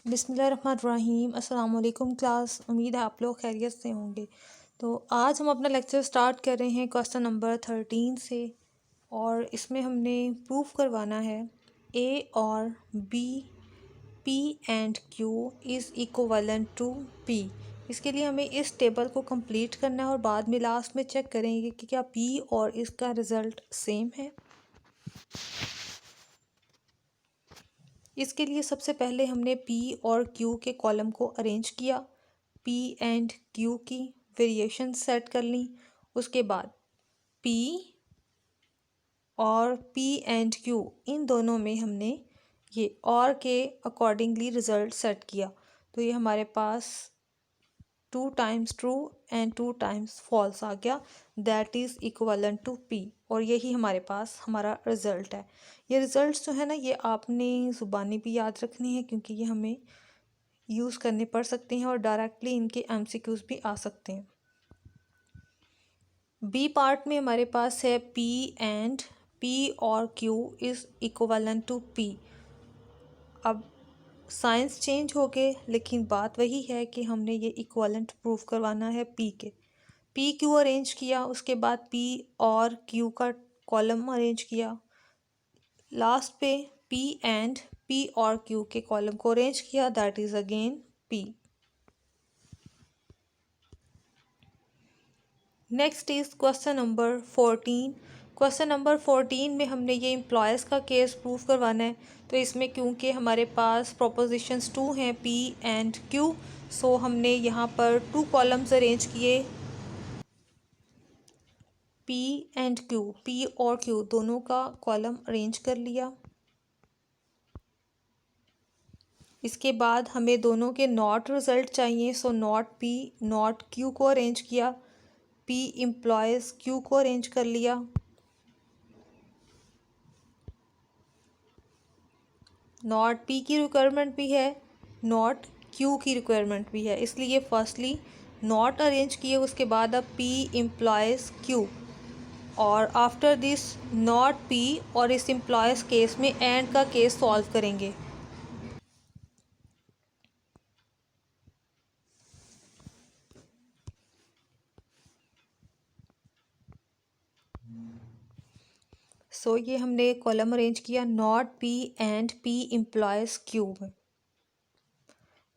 बिस्मिल्लाहिर्रहमानिर्रहीम। अस्सलाम वालेकुम क्लास। उम्मीद है आप लोग खैरियत से होंगे। तो आज हम अपना लेक्चर स्टार्ट कर रहे हैं क्वेश्चन नंबर 13 से, और इसमें हमने प्रूफ करवाना है ए और B, P and Q is equivalent to P. इसके लिए हमें इस टेबल को कंप्लीट करना है और बाद में लास्ट में चेक करेंगे कि क्या पी और इसका रिज़ल्ट सेम है। इसके लिए सबसे पहले हमने P और Q के कॉलम को अरेंज किया, P एंड Q की वेरिएशन सेट कर ली। उसके बाद P और P एंड Q इन दोनों में हमने ये और के अकॉर्डिंगली रिज़ल्ट सेट किया। तो ये हमारे पास 2 times true and 2 times false आ गया, that is equivalent to P। और यही हमारे पास हमारा रिज़ल्ट है। ये रिज़ल्ट्स जो है ना, ये आपने ज़ुबानी भी याद रखनी है क्योंकि ये हमें यूज़ करने पड़ सकते हैं और डायरेक्टली इनके MCQs भी आ सकते हैं। बी पार्ट में हमारे पास है P एंड P और Q is equivalent to P। अब साइंस चेंज हो गए, लेकिन बात वही है कि हमने ये इक्वलेंट प्रूफ करवाना है P के। P Q अरेंज किया, उसके बाद P और Q का कॉलम अरेंज किया, लास्ट पे P एंड P और Q के कॉलम को अरेंज किया, that is again P। Next is question number 14। Question number 14 में हमने ये एम्प्लॉयज़ का केस प्रूफ करवाना है। तो इसमें क्योंकि हमारे पास प्रोपोजिशंस 2 हैं P एंड Q, सो हमने यहाँ पर 2 कॉलम्स अरेंज किए, P एंड Q, P और Q दोनों का कॉलम अरेंज कर लिया। इसके बाद हमें दोनों के नॉट रिज़ल्ट चाहिए, so not P not Q को अरेंज किया, P एम्प्लॉयज़ Q को अरेंज कर लिया। नॉट P की रिक्वायरमेंट भी है, नॉट Q की रिक्वायरमेंट भी है, इसलिए फर्स्टली नॉट अरेंज किए, उसके बाद अब P एम्प्लॉयज़ Q, और आफ्टर दिस नॉट P और इस एम्प्लॉयज़ केस में एंड का केस सॉल्व करेंगे। सो ये हमने कॉलम अरेंज किया not P and P employees Q में,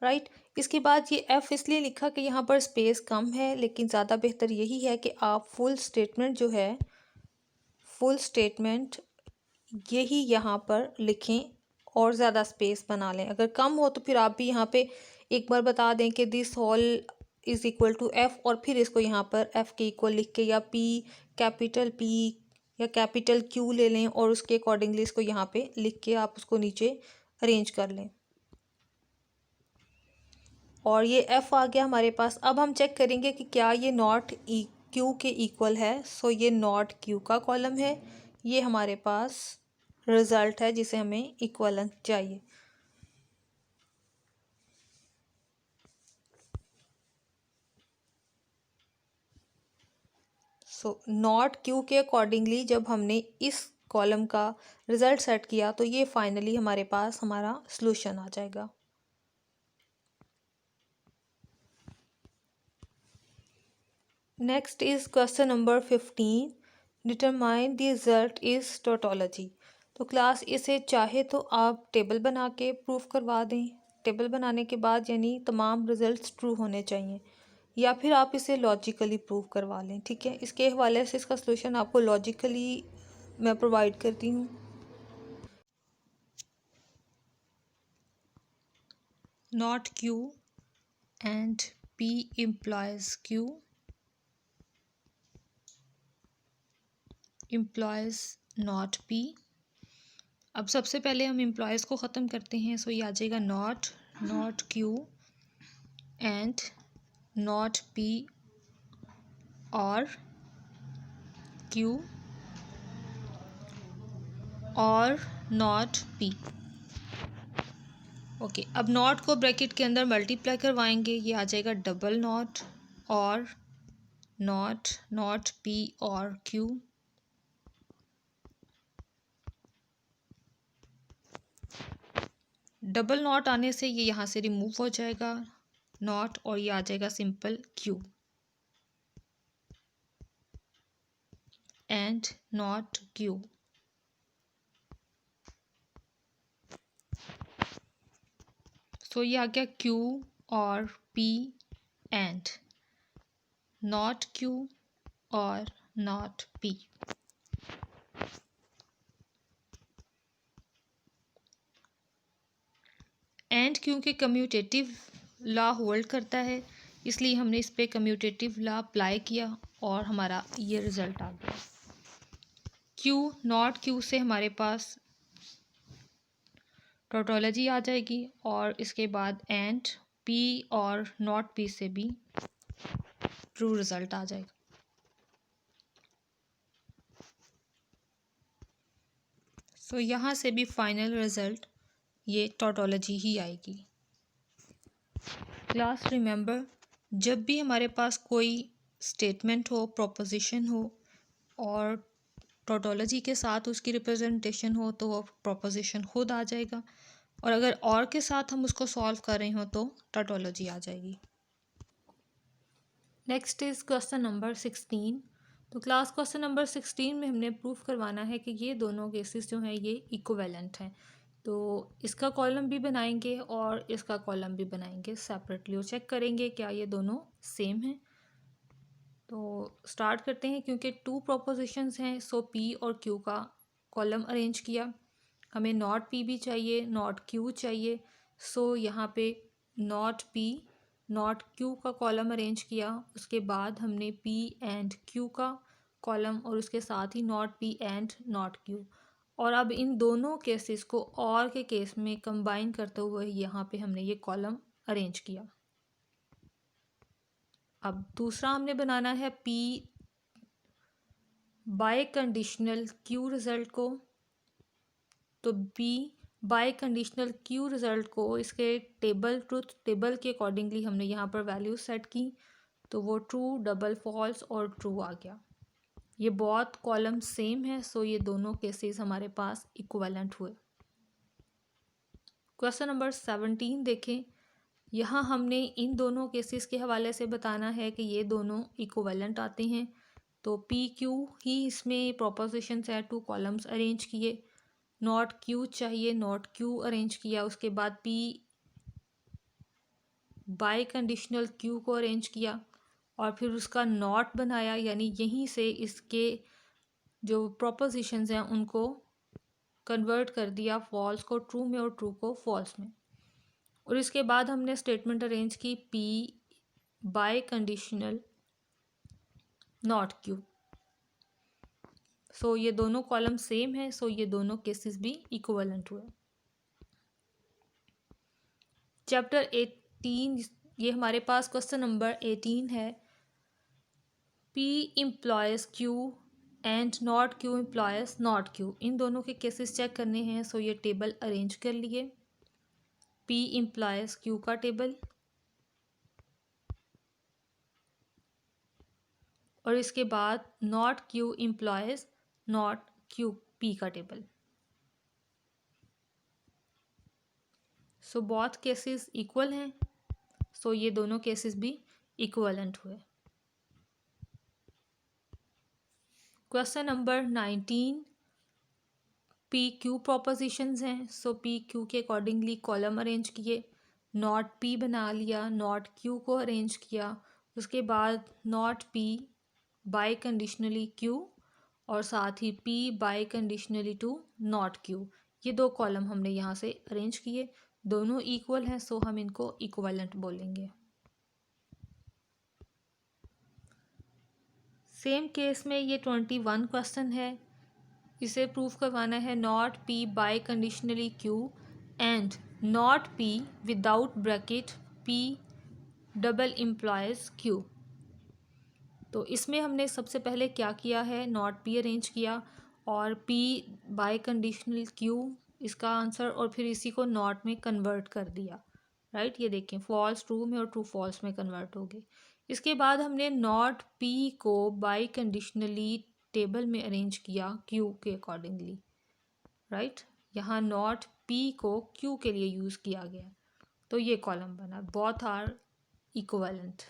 राइट। इसके बाद ये F इसलिए लिखा कि यहाँ पर स्पेस कम है, लेकिन ज़्यादा बेहतर यही है कि आप फुल स्टेटमेंट जो है, फुल स्टेटमेंट यही यहाँ पर लिखें और ज़्यादा स्पेस बना लें। अगर कम हो तो फिर आप भी यहाँ पे एक बार बता दें कि this whole is equal to F, और फिर इसको यहाँ पर F के इक्वल लिख के, या कैपिटल P या कैपिटल Q ले लें और उसके अकॉर्डिंगली इसको यहाँ पे लिख के आप उसको नीचे अरेंज कर लें। और ये F आ गया हमारे पास। अब हम चेक करेंगे कि क्या ये नॉट Q के इक्वल है। सो ये नॉट Q का कॉलम है, ये हमारे पास रिज़ल्ट है जिसे हमें इक्वलेंट चाहिए। सो नॉट Q के अकॉर्डिंगली जब हमने इस कॉलम का रिज़ल्ट सेट किया, तो ये फाइनली हमारे पास हमारा सॉल्यूशन आ जाएगा। Next is question number 15। Determine the result is tautology. तो क्लास इसे चाहे तो आप टेबल बना के प्रूफ करवा दें, टेबल बनाने के बाद यानी तमाम रिज़ल्ट्स ट्रू होने चाहिए, या फिर आप इसे लॉजिकली प्रूफ करवा लें। ठीक है, इसके हवाले से इसका सलूशन आपको लॉजिकली मैं प्रोवाइड करती हूँ। Not Q and P employees Q employees not P। अब सबसे पहले हम एम्प्लॉयज़ को ख़त्म करते हैं, सो ये आ जाएगा not Q and not P और Q और नॉट P। ओके, अब नॉट को ब्रैकेट के अंदर मल्टीप्लाई करवाएंगे, ये आ जाएगा डबल नॉट और नॉट P और Q, डबल नॉट आने से ये यहाँ से रिमूव हो जाएगा नॉट, और ये आ जाएगा simple Q and not Q. So ये आ गया क्यू और पी एंड नॉट क्यू और नॉट पी। एंड क्योंकि कम्यूटेटिव लॉ होल्ड करता है, इसलिए हमने इस पे कम्यूटेटिव लॉ अप्लाई किया और हमारा ये रिज़ल्ट आ गया। क्यू नॉट क्यू से हमारे पास टोटोलॉजी आ जाएगी, और इसके बाद एंड पी और नॉट पी से भी ट्रू रिज़ल्ट आ जाएगा। सो यहाँ से भी फाइनल रिज़ल्ट ये टोटोलॉजी ही आएगी। क्लास रिमेंबर, जब भी हमारे पास कोई स्टेटमेंट हो, प्रोपोजिशन हो और टोटोलॉजी के साथ उसकी रिप्रेजेंटेशन हो, तो वो प्रोपोजिशन खुद आ जाएगा, और अगर और के साथ हम उसको सॉल्व कर रहे हो तो टोटोलॉजी आ जाएगी। Next is question number 16। तो क्लास क्वेश्चन नंबर 16 में हमने प्रूफ करवाना है कि ये दोनों केसेस जो हैं ये इक्विवेलेंट हैं। तो इसका कॉलम भी बनाएंगे और इसका कॉलम भी बनाएंगे सेपरेटली, और चेक करेंगे क्या ये दोनों सेम हैं। तो स्टार्ट करते हैं। क्योंकि टू प्रोपोजिशंस हैं, सो पी और क्यू का कॉलम अरेंज किया। हमें नॉट पी भी चाहिए, नॉट क्यू चाहिए। सो यहाँ पे नॉट पी नॉट क्यू का कॉलम अरेंज किया। उसके बाद हमने पी एंड क्यू का कॉलम, और उसके साथ ही not P and not Q. और अब इन दोनों केसेस को और के केस में कंबाइन करते हुए यहाँ पे हमने ये कॉलम अरेंज किया। अब दूसरा हमने बनाना है P bye conditional Q result को। तो P bye conditional Q result को इसके टेबल, ट्रुथ टेबल के अकॉर्डिंगली हमने यहाँ पर वैल्यू सेट की। तो वो ट्रू, डबल, फॉल्स और ट्रू आ गया। ये बहुत कॉलम सेम है, सो ये दोनों केसेस हमारे पास इक्विवेलेंट हुए। क्वेश्चन नंबर 17 देखें। यहाँ हमने इन दोनों केसेस के हवाले से बताना है कि ये दोनों इक्विवेलेंट आते हैं। तो पी क्यू ही इसमें प्रोपोजिशंस है, टू कॉलम्स अरेंज किए। नॉट क्यू चाहिए, नॉट क्यू अरेंज किया। उसके बाद पी बाय कंडीशनल क्यू को अरेंज किया और फिर उसका नॉट बनाया, यानी यहीं से इसके जो प्रोपोजिशंस हैं उनको कन्वर्ट कर दिया, फॉल्स को ट्रू में और ट्रू को फॉल्स में। और इसके बाद हमने स्टेटमेंट अरेंज की P biconditional not Q. So ये दोनों कॉलम सेम है, सो ये दोनों केसेस भी इक्विवेलेंट हुए। चैप्टर 18, ये हमारे पास क्वेश्चन नंबर 18 है। P implies Q and not Q implies not Q. इन दोनों के केसेस चेक करने हैं, सो ये टेबल अरेंज कर लिए। पी इम्प्लॉयज क्यू का टेबल, और इसके बाद not Q implies not Q P का table. So both cases equal हैं, सो ये दोनों केसेस भी इक्विवेलेंट हुए। Question number 19, P Q propositions हैं, सो पी क्यू के अकॉर्डिंगली कॉलम अरेंज किए। नॉट पी बना लिया, नॉट क्यू को अरेंज किया। उसके बाद not P biconditionally Q, और साथ ही P biconditionally to not Q. ये दो कॉलम हमने यहाँ से अरेंज किए, दोनों इक्वल हैं, सो हम इनको इक्विवेलेंट बोलेंगे। सेम केस में ये 21 क्वेश्चन है। इसे प्रूफ करवाना है not P biconditionally Q and not P without bracket P double implies Q. तो इसमें हमने सबसे पहले क्या किया है, नॉट पी अरेंज किया और पी बाय कंडीशनल क्यू इसका आंसर, और फिर इसी को नॉट में कन्वर्ट कर दिया। राइट, ये देखें फॉल्स ट्रू में और ट्रू फॉल्स में कन्वर्ट हो गए। इसके बाद हमने नॉट पी को बाय कंडीशनली टेबल में अरेंज किया क्यू के अकॉर्डिंगली। राइट, यहाँ नॉट पी को क्यू के लिए यूज़ किया गया, तो ये कॉलम बना, both are equivalent.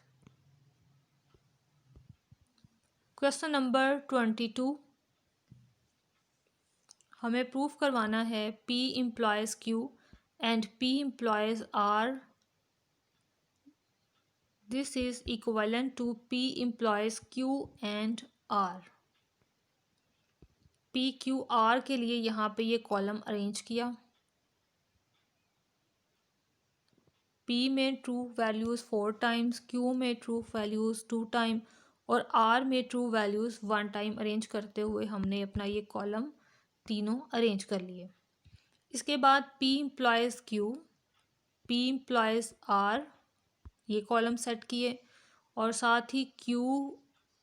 Question number 22, हमें प्रूफ करवाना है P implies Q and P implies R, this is equivalent to P implies Q and R। P Q R के लिए यहाँ पे ये कॉलम अरेंज किया। P में ट्रू वैल्यूज़ 4 टाइम्स, Q में ट्रू वैल्यूज़ 2 टाइम और R में ट्रू वैल्यूज़ 1 टाइम अरेंज करते हुए हमने अपना ये कॉलम तीनों अरेंज कर लिए। इसके बाद P implies Q, P implies R, ये कॉलम सेट किए और साथ ही Q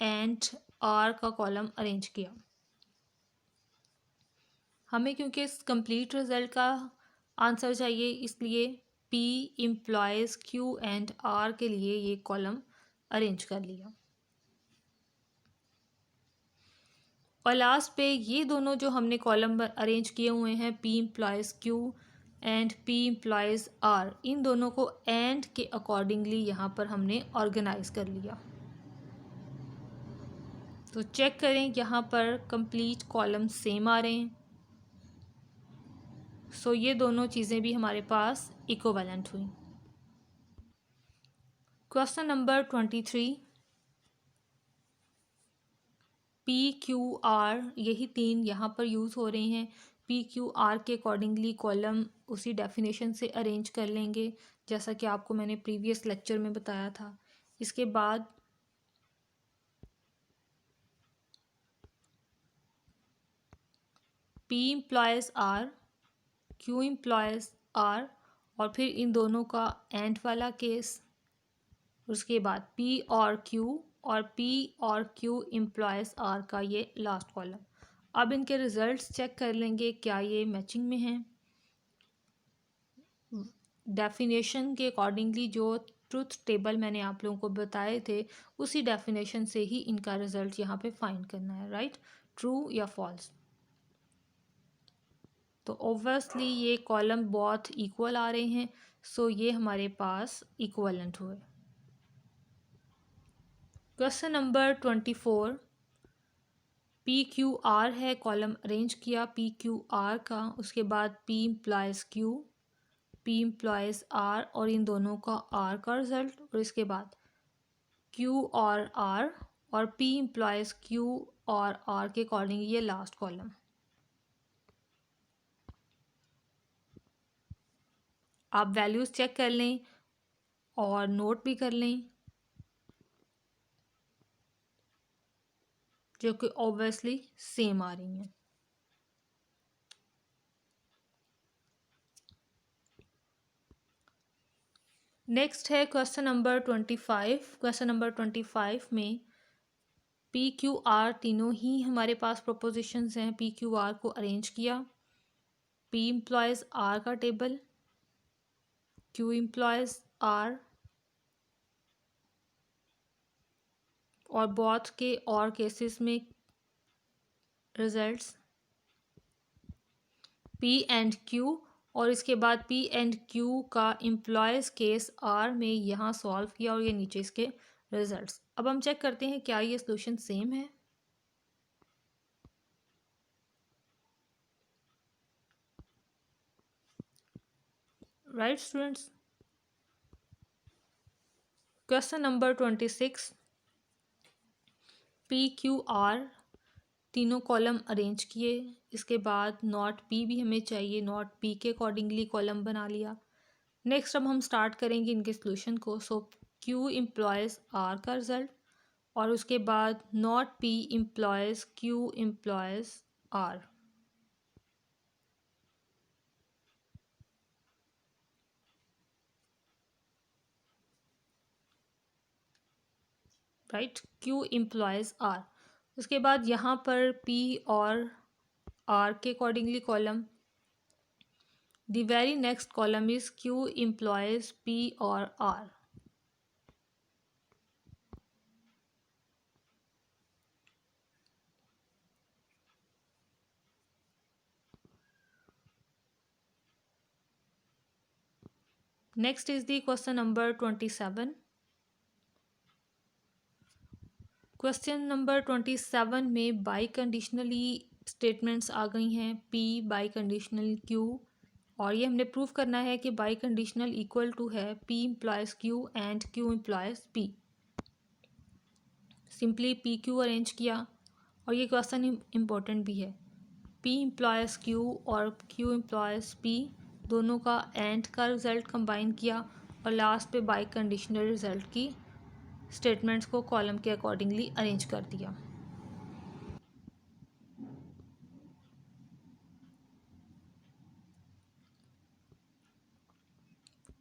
एंड R का कॉलम अरेंज किया। हमें क्योंकि इस कंप्लीट रिजल्ट का आंसर चाहिए, इसलिए P implies Q and R के लिए ये कॉलम अरेंज कर लिया। और लास्ट पे ये दोनों जो हमने कॉलम अरेंज किए हुए हैं P implies Q and P implies R, इन दोनों को एंड के अकॉर्डिंगली यहाँ पर हमने ऑर्गेनाइज कर लिया। तो चेक करें, यहाँ पर कंप्लीट कॉलम सेम आ रहे हैं, सो ये दोनों चीज़ें भी हमारे पास इक्विवेलेंट हुई। Question number 23, P Q R, यही तीन यहाँ पर यूज़ हो रहे हैं। P Q R के अकॉर्डिंगली कॉलम उसी डेफिनेशन से अरेंज कर लेंगे, जैसा कि आपको मैंने प्रीवियस लेक्चर में बताया था। इसके बाद P implies R, Q implies R और फिर इन दोनों का एंड वाला केस, उसके बाद P और Q और P और Q implies R का ये लास्ट कॉलम। अब इनके रिजल्ट्स चेक कर लेंगे क्या ये मैचिंग में हैं। डेफिनेशन के अकॉर्डिंगली जो ट्रुथ टेबल मैंने आप लोगों को बताए थे, उसी डेफिनेशन से ही इनका रिजल्ट यहाँ पे फाइंड करना है, राइट, ट्रू या फॉल्स। तो ऑब्वियसली ये कॉलम बहुत इक्वल आ रहे हैं, सो ये हमारे पास इक्वलेंट हुए। Question number 24, P Q R है, कॉलम अरेंज किया पी क्यू आर का, उसके बाद P implies Q, P implies R और इन दोनों का R का रिजल्ट, और इसके बाद Q और R और P implies Q और R के अकॉर्डिंग ये लास्ट कॉलम। आप वैल्यूज़ चेक कर लें और नोट भी कर लें, जो कि ऑब्वियसली सेम आ रही हैं। नेक्स्ट है क्वेश्चन नंबर 25। क्वेश्चन नंबर 25 में पी क्यू आर तीनों ही हमारे पास प्रोपोजिशंस हैं। पी क्यू आर को अरेंज किया, P implies R का टेबल, Q implies R और बोथ के और केसेस में रिजल्ट्स P एंड Q, और इसके बाद P एंड Q का इम्प्लॉयज़ केस R में यहाँ सॉल्व किया और ये नीचे इसके रिजल्ट्स। अब हम चेक करते हैं क्या ये सोल्यूशन सेम है। Right students, question number 26, P Q R तीनों कॉलम अरेंज किए, इसके बाद नॉट P भी हमें चाहिए, नॉट P के अकॉर्डिंगली कॉलम बना लिया। नेक्स्ट अब हम स्टार्ट करेंगे इनके सोल्यूशन को। सो Q implies R का रिजल्ट और उसके बाद not P implies Q implies R, right, Q implies R। उसके बाद यहाँ पर P और R के accordingly column, the very next column is Q implies P और R। Next is the question number 27। Question number 27 में बाई कंडीशनली स्टेटमेंट्स आ गई हैं, पी बाई कंडीशनल क्यू, और ये हमने प्रूव करना है कि बाई कंडीशनल इक्वल टू है P implies Q and Q employees P. Simply P Q arrange किया, और ये क्वेश्चन इम्पोर्टेंट भी है। पी इम्प्लॉयज़ क्यू और क्यू इम्प्लॉयज़ पी दोनों का एंड का रिज़ल्ट कंबाइन किया, और लास्ट पे बाई कंडीशनल रिज़ल्ट की स्टेटमेंट्स को कॉलम के अकॉर्डिंगली अरेंज कर दिया।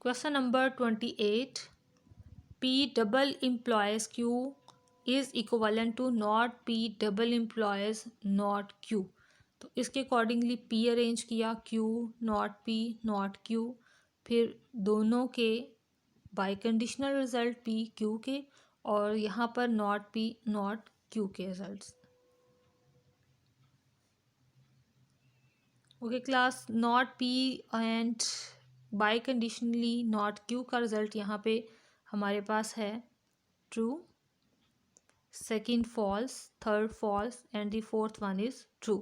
Question number 28। P double implies Q is equivalent to not P double implies not Q। तो इसके अकॉर्डिंगली P अरेंज किया, Q not P not Q, फिर दोनों के by conditional result P Q के, और यहाँ पर not P not Q के results. Okay class, not P and biconditionally not Q का रिजल्ट यहाँ पे हमारे पास है true, second false, third false and the fourth one is true,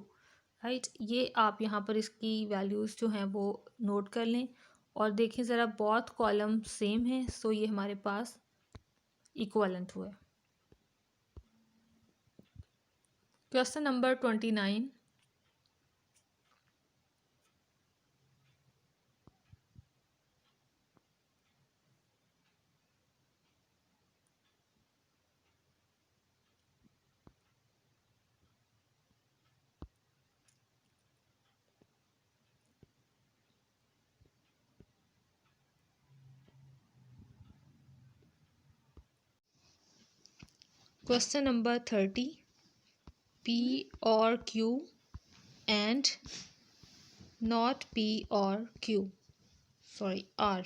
right. ये आप यहाँ पर इसकी वैल्यूज़ जो हैं वो नोट कर लें, और देखें ज़रा बहुत कॉलम सेम है, सो ये हमारे पास इक्वलेंट हुआ है। Question number 29। Question number 30। P और Q and not P or Q, sorry R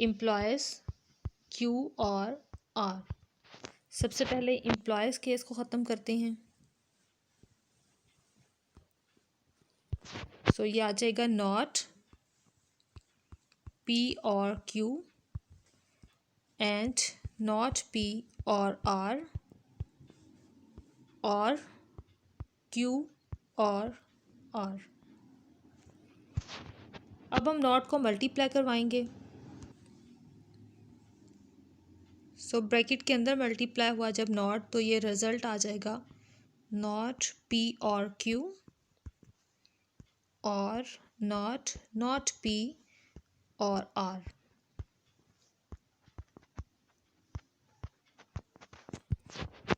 implies Q और R। सबसे पहले implies केस को ख़त्म करते हैं, सो ये आ जाएगा not P और Q and not P और R और Q और R। अब हम नॉट को मल्टीप्लाई करवाएंगे, सो ब्रैकेट के अंदर मल्टीप्लाई हुआ जब नॉट, तो ये रिज़ल्ट आ जाएगा नॉट P और Q और नॉट P और R।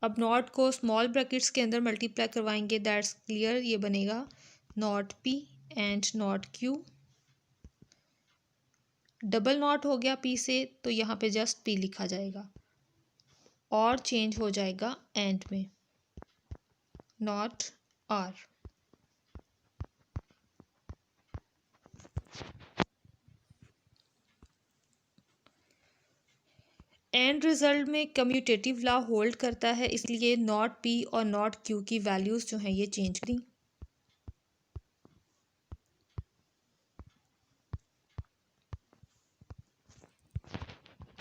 अब नॉट को स्मॉल ब्रैकेट्स के अंदर मल्टीप्लाई करवाएंगे, दैट्स क्लियर, ये बनेगा not P and not Q। Double not हो गया P से, तो यहाँ पे जस्ट P लिखा जाएगा और चेंज हो जाएगा एंड में नॉट R। एंड रिजल्ट में कम्यूटेटिव लॉ होल्ड करता है, इसलिए नॉट P और नॉट Q की वैल्यूज़ जो हैं ये चेंज करें।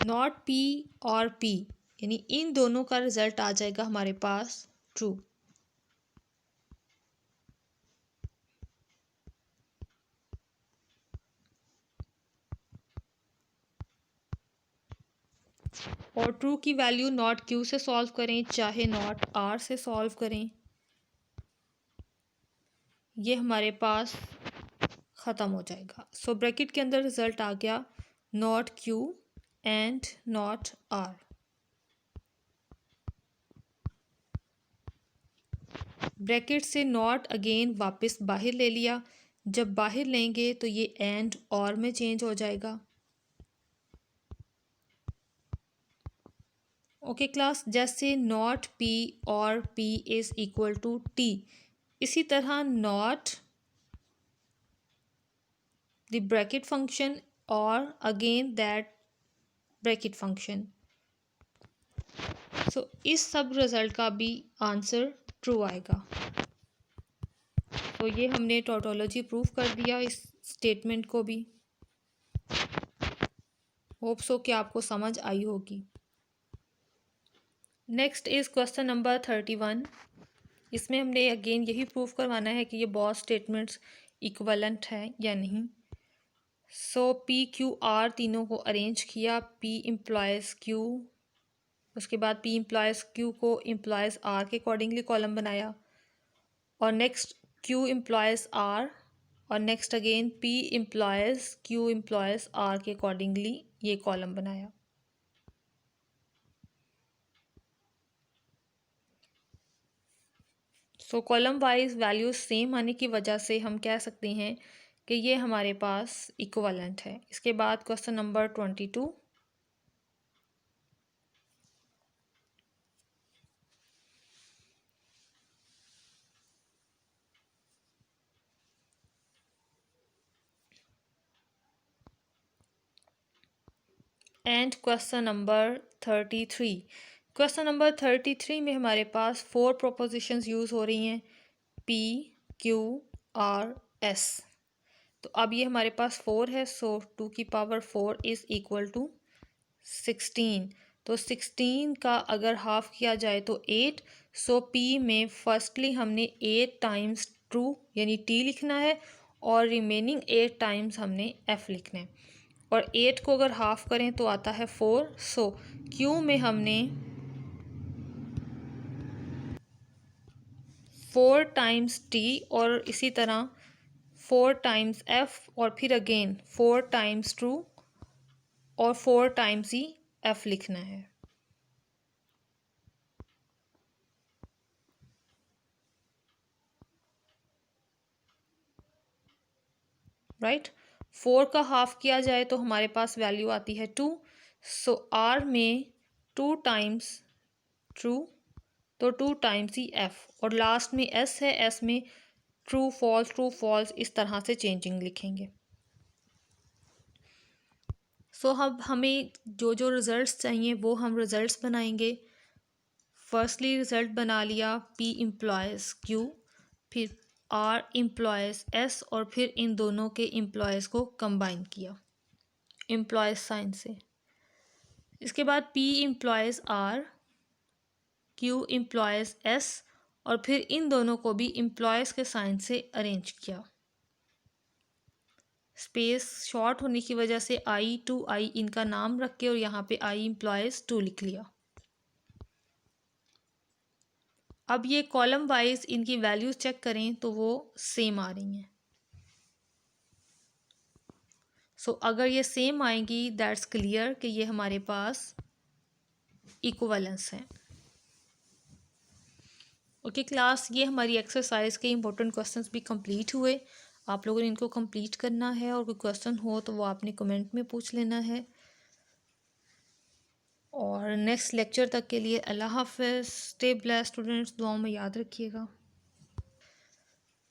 नॉट P और P यानी इन दोनों का रिजल्ट आ जाएगा हमारे पास ट्रू। और ट्रू की वैल्यू नॉट Q से सॉल्व करें चाहे नॉट R से सॉल्व करें, ये हमारे पास ख़त्म हो जाएगा। सो ब्रैकेट के अंदर रिजल्ट आ गया not Q and not R। Bracket से नॉट अगेन वापस बाहर ले लिया, जब बाहर लेंगे तो ये एंड और में चेंज हो जाएगा। ओके क्लास, जैसे नॉट P और P is equal to T, इसी तरह नॉट द ब्रैकेट फंक्शन और again that bracket function. So इस सब रिज़ल्ट का भी आंसर ट्रू आएगा। तो ये हमने टोटोलॉजी प्रूफ कर दिया इस स्टेटमेंट को भी। होप सो कि आपको समझ आई होगी। Next is question number 31। इसमें हमने अगेन यही प्रूफ करवाना है कि ये बोथ स्टेटमेंट्स इक्वलेंट हैं या नहीं। सो पी क्यू आर तीनों को अरेंज किया, पी इम्प्लॉयज़ क्यू, उसके बाद पी इम्प्लॉयज़ क्यू को इम्प्लॉयज़ आर के अकॉर्डिंगली कॉलम बनाया, और नेक्स्ट क्यू इम्प्लॉयज़ आर, और next again P implies Q implies R के अकॉर्डिंगली ये कॉलम बनाया। So column wise values same आने की वजह से हम कह सकते हैं कि ये हमारे पास इक्वलेंट है। इसके बाद question number 22। And question number 33। Question number 33 में हमारे पास 4 प्रोपोजिशंस यूज़ हो रही हैं, पी क्यू आर एस। तो अब ये हमारे पास 4 है, सो 2 की पावर 4 इज़ इक्वल टू 16। तो 16 का अगर हाफ किया जाए तो 8। सो पी में फर्स्टली हमने 8 टाइम्स ट्रू यानी टी लिखना है, और रिमेनिंग 8 टाइम्स हमने एफ लिखना है, और 8 को अगर हाफ करें तो आता है 4। सो क्यू में हमने 4 टाइम्स टी और इसी तरह 4 टाइम्स एफ, और फिर अगेन 4 टाइम्स ट्रू और 4 टाइम्स ही एफ लिखना है। राइट, 4 का हाफ किया जाए तो हमारे पास वैल्यू आती है 2। सो आर में 2 टाइम्स ट्रू, तो 2 टाइम्स ही एफ, और लास्ट में एस है, एस में ट्रू फॉल्स इस तरह से चेंजिंग लिखेंगे। सो अब हमें जो जो रिज़ल्ट्स चाहिए वो हम रिज़ल्ट्स बनाएंगे। फर्स्टली रिज़ल्ट बना लिया पी इम्प्लॉयज़ क्यू, फिर आर इम्प्लॉयज़ एस, और फिर इन दोनों के इम्प्लॉयज़ को कंबाइन किया एम्प्लॉयज़ साइन से। इसके बाद P implies R, Q implies S, और फिर इन दोनों को भी इम्प्लॉयज़ के साइन से अरेंज किया। स्पेस शॉर्ट होने की वजह से आई टू आई इनका नाम रख के और यहाँ पे आई इम्प्लॉयज़ 2 लिख लिया। अब ये कॉलम वाइज इनकी वैल्यूज चेक करें तो वो सेम आ रही हैं। सो अगर ये सेम आएंगी दैट्स क्लियर कि ये हमारे पास इक्विवेलेंस हैं। ओके क्लास, ये हमारी एक्सरसाइज के इंपॉर्टेंट क्वेश्चंस भी कंप्लीट हुए। आप लोगों ने इनको कंप्लीट करना है, और कोई क्वेश्चन हो तो वो आपने कमेंट में पूछ लेना है। और नेक्स्ट लेक्चर तक के लिए अल्लाह हाफ़िज़, स्टे ब्लेस्ड स्टूडेंट्स, दुआओं में याद रखिएगा।